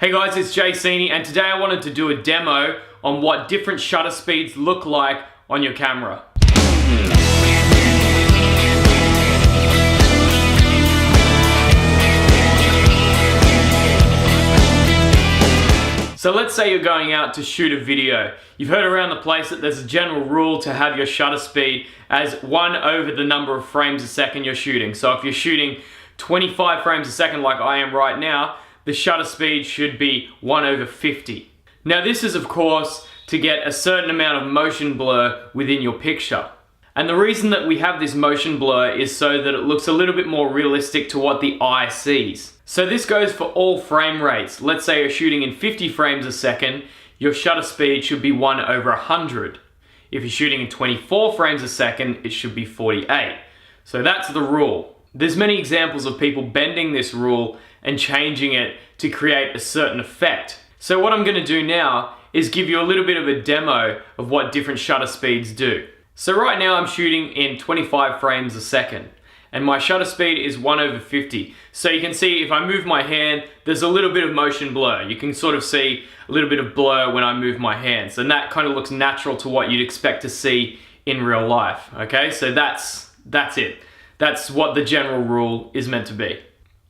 Hey guys, it's Seeney, and today I wanted to do a demo on what different shutter speeds look like on your camera. So let's say you're going out to shoot a video. You've heard around the place that there's a general rule to have your shutter speed as 1 over the number of frames a second you're shooting. So if you're shooting 25 frames a second like I am right now, the shutter speed should be 1 over 50. Now this is of course to get a certain amount of motion blur within your picture. And the reason that we have this motion blur is so that it looks a little bit more realistic to what the eye sees. So this goes for all frame rates. Let's say you're shooting in 50 frames a second, your shutter speed should be 1 over 100. If you're shooting in 24 frames a second, it should be 48. So that's the rule. There's many examples of people bending this rule and changing it to create a certain effect. So what I'm going to do now is give you a little bit of a demo of what different shutter speeds do. So right now I'm shooting in 25 frames a second and my shutter speed is 1 over 50. So you can see if I move my hand, there's a little bit of motion blur. You can sort of see a little bit of blur when I move my hands, and that kind of looks natural to what you'd expect to see in real life. Okay, so that's it. That's what the general rule is meant to be.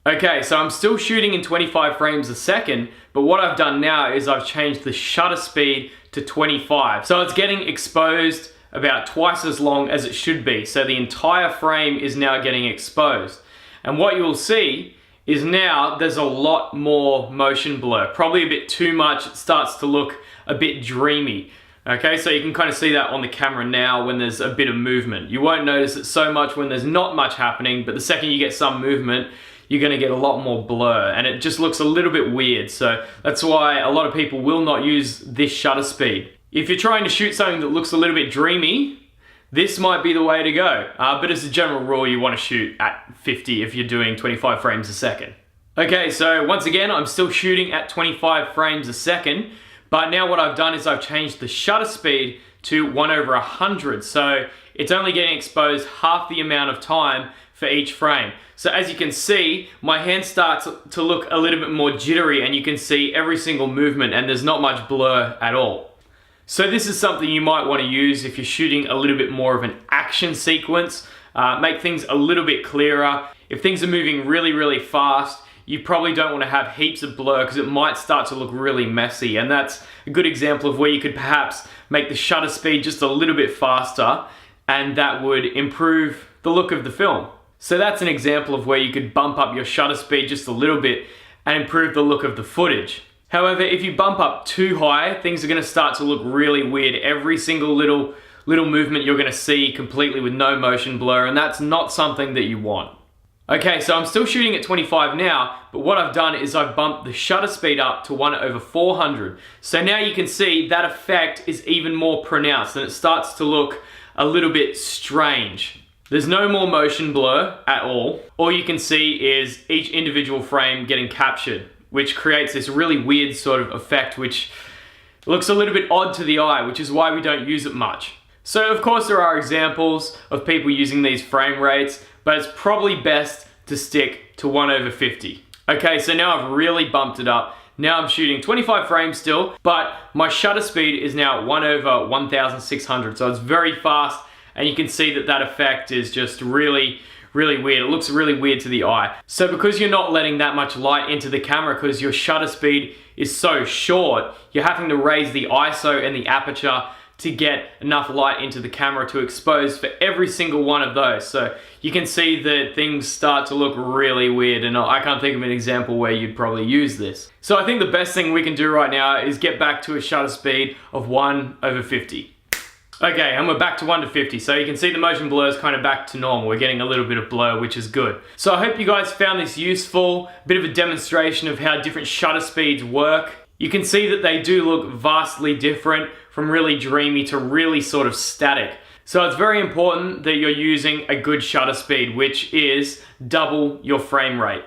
Okay, so I'm still shooting in 25 frames a second, but what I've done now is I've changed the shutter speed to 25. So it's getting exposed about twice as long as it should be. So the entire frame is now getting exposed. And what you'll see is now there's a lot more motion blur, probably a bit too much. It starts to look a bit dreamy. Okay, so you can kind of see that on the camera now when there's a bit of movement. You won't notice it so much when there's not much happening, but the second you get some movement, you're going to get a lot more blur, and it just looks a little bit weird. So that's why a lot of people will not use this shutter speed. If you're trying to shoot something that looks a little bit dreamy, this might be the way to go. But as a general rule, you want to shoot at 50 if you're doing 25 frames a second. Okay, so once again, I'm still shooting at 25 frames a second. But now what I've done is I've changed the shutter speed to 1 over 100. So it's only getting exposed half the amount of time for each frame. So as you can see, my hand starts to look a little bit more jittery, and you can see every single movement, and there's not much blur at all. So this is something you might want to use if you're shooting a little bit more of an action sequence. Make things a little bit clearer. If things are moving really fast, you probably don't want to have heaps of blur because it might start to look really messy, and that's a good example of where you could perhaps make the shutter speed just a little bit faster, and that would improve the look of the film. So that's an example of where you could bump up your shutter speed just a little bit and improve the look of the footage. However, if you bump up too high, things are going to start to look really weird. Every single little movement you're going to see completely with no motion blur, and that's not something that you want. Okay, so I'm still shooting at 25 now, but what I've done is I've bumped the shutter speed up to 1 over 400. So now you can see that effect is even more pronounced, and it starts to look a little bit strange. There's no more motion blur at all. All you can see is each individual frame getting captured, which creates this really weird sort of effect which looks a little bit odd to the eye, which is why we don't use it much. So of course there are examples of people using these frame rates, but it's probably best to stick to 1 over 50. Okay, so now I've really bumped it up. Now I'm shooting 25 frames still, but my shutter speed is now 1 over 1600, so it's very fast, and you can see that that effect is just really weird. It looks really weird to the eye. So because you're not letting that much light into the camera because your shutter speed is so short, you're having to raise the ISO and the aperture to get enough light into the camera to expose for every single one of those. So you can see that things start to look really weird, and I can't think of an example where you'd probably use this. So I think the best thing we can do right now is get back to a shutter speed of 1 over 50. Okay, and we're back to 1 to 50, so you can see the motion blur is kind of back to normal. We're getting a little bit of blur, which is good. So I hope you guys found this useful, a bit of a demonstration of how different shutter speeds work. You can see that they do look vastly different, from really dreamy to really sort of static. So it's very important that you're using a good shutter speed, which is double your frame rate.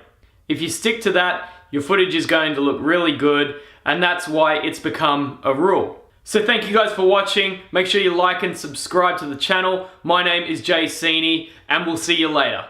If you stick to that, your footage is going to look really good, and that's why it's become a rule. So thank you guys for watching. Make sure you like and subscribe to the channel. My name is Seeney, and we'll see you later.